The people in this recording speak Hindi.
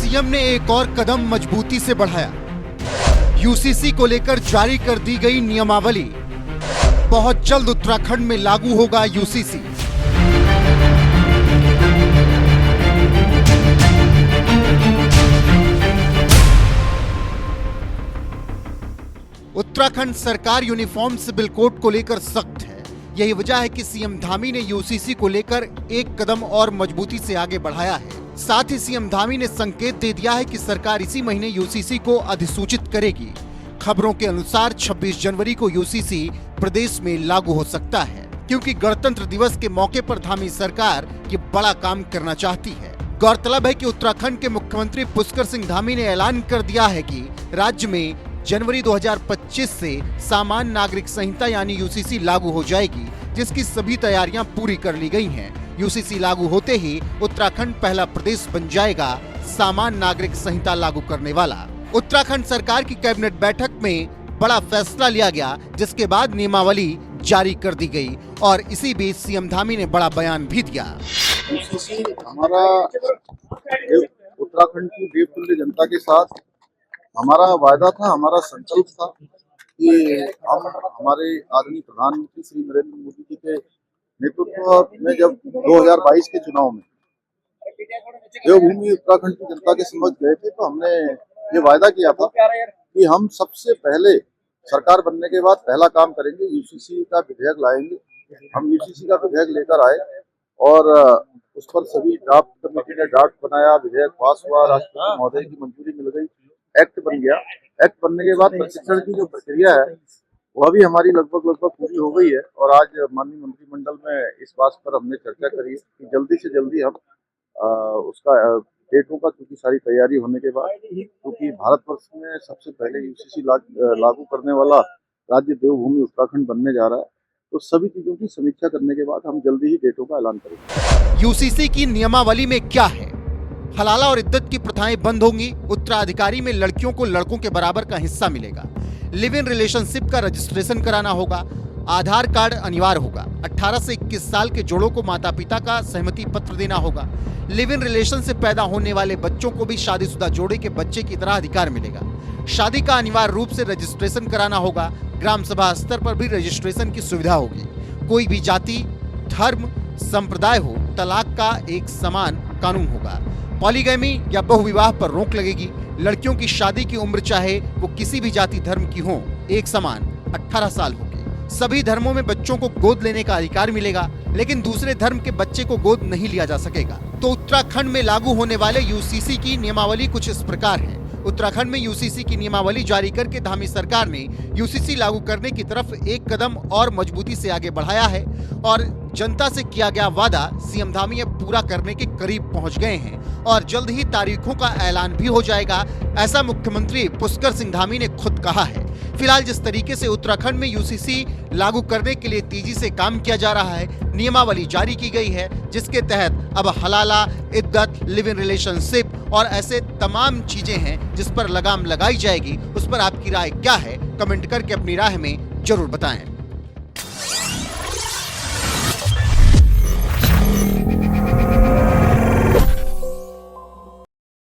सीएम ने एक और कदम मजबूती से बढ़ाया। यूसीसी को लेकर जारी कर दी गई नियमावली। बहुत जल्द उत्तराखंड में लागू होगा यूसीसी। उत्तराखंड सरकार यूनिफॉर्म सिविल कोड को लेकर सख्त है। यही वजह है कि सीएम धामी ने यूसीसी को लेकर एक कदम और मजबूती से आगे बढ़ाया है। साथ ही सीएम धामी ने संकेत दे दिया है कि सरकार इसी महीने यूसीसी को अधिसूचित करेगी। खबरों के अनुसार 26 जनवरी को यूसीसी प्रदेश में लागू हो सकता है, क्योंकि गणतंत्र दिवस के मौके पर धामी सरकार ये बड़ा काम करना चाहती है। गौरतलब है कि उत्तराखंड के मुख्यमंत्री पुष्कर सिंह धामी ने ऐलान कर दिया है कि राज्य में जनवरी 2025 से सामान्य नागरिक संहिता यानी यूसीसी लागू हो जाएगी, जिसकी सभी तैयारियां पूरी कर ली गई हैं। यूसीसी लागू होते ही उत्तराखंड पहला प्रदेश बन जाएगा सामान्य नागरिक संहिता लागू करने वाला। उत्तराखंड सरकार की कैबिनेट बैठक में बड़ा फैसला लिया गया, जिसके बाद नियमावली जारी कर दी गई और इसी बीच सीएम धामी ने बड़ा बयान भी दिया। यूसीसी हमारा उत्तराखंड की देवतुल्य जनता के साथ हमारा वायदा था, हमारा संकल्प था कि हम हमारे आदरणीय प्रधानमंत्री श्री नरेंद्र मोदी जी के नेतृत्व में जब 2022 के चुनाव में देवभूमि उत्तराखंड की जनता के समक्ष गए थे, तो हमने ये वायदा किया था कि हम सबसे पहले सरकार बनने के बाद पहला काम करेंगे, यूसीसी का विधेयक लाएंगे। हम यूसीसी का विधेयक लेकर आए और उस पर सभी ड्राफ्ट कमेटी ने ड्राफ्ट बनाया, विधेयक पास हुआ, राष्ट्रपति महोदय की मंजूरी मिल गई, एक्ट बन गया। एक्ट बनने के बाद प्रशिक्षण की जो प्रक्रिया है वह भी हमारी लगभग पूरी हो गई है और आज माननीय मंत्रिमंडल में इस बात पर हमने चर्चा करी है कि जल्दी से जल्दी हम उसका डेटों का, क्योंकि सारी तैयारी होने के बाद, क्योंकि भारतवर्ष में सबसे पहले यूसीसी लागू करने वाला राज्य देवभूमि उत्तराखंड बनने जा रहा है, तो सभी चीजों की समीक्षा करने के बाद हम जल्दी ही डेटों का ऐलान करेंगे। यूसीसी की नियमावली में क्या है? हलाला और इद्दत की प्रथाएं बंद होंगी। उत्तराधिकारी में लड़कियों को लड़कों के बराबर का हिस्सा मिलेगा। लिव इन रिलेशनशिप का रजिस्ट्रेशन कराना होगा। आधार कार्ड अनिवार्य होगा। 18 से 21 साल के जोड़ों को माता पिता का सहमति पत्र देना होगा। लिव इन रिलेशन से पैदा होने वाले बच्चों को भी शादीशुदा जोड़े के बच्चे की तरह अधिकार मिलेगा। शादी का अनिवार्य रूप से रजिस्ट्रेशन कराना होगा। ग्राम सभा स्तर पर भी रजिस्ट्रेशन की सुविधा होगी। कोई भी जाति, धर्म, संप्रदाय हो, तलाक का एक समान कानून होगा। पॉलीगैमी या बहुविवाह पर रोक लगेगी। लड़कियों की शादी की उम्र चाहे वो किसी भी जाति धर्म की हो, एक समान 18 साल होगी। सभी धर्मों में बच्चों को गोद लेने का अधिकार मिलेगा, लेकिन दूसरे धर्म के बच्चे को गोद नहीं लिया जा सकेगा। तो उत्तराखंड में लागू होने वाले यूसीसी की नियमावली कुछ इस प्रकार है। उत्तराखंड में यूसीसी की नियमावली जारी करके धामी सरकार ने यूसीसी लागू करने की तरफ एक कदम और मजबूती से आगे बढ़ाया है और जनता से किया गया वादा सीएम धामी अब पूरा करने के करीब पहुंच गए हैं और जल्द ही तारीखों का ऐलान भी हो जाएगा, ऐसा मुख्यमंत्री पुष्कर सिंह धामी ने खुद कहा है। फिलहाल जिस तरीके से उत्तराखंड में यूसीसी लागू करने के लिए तेजी से काम किया जा रहा है, नियमावली जारी की गई है, जिसके तहत अब हलाला, इद्दत, लिव इन रिलेशनशिप और ऐसे तमाम चीजें हैं जिस पर लगाम लगाई जाएगी। उस पर आपकी राय क्या है? कमेंट करके अपनी राय में जरूर बताएं।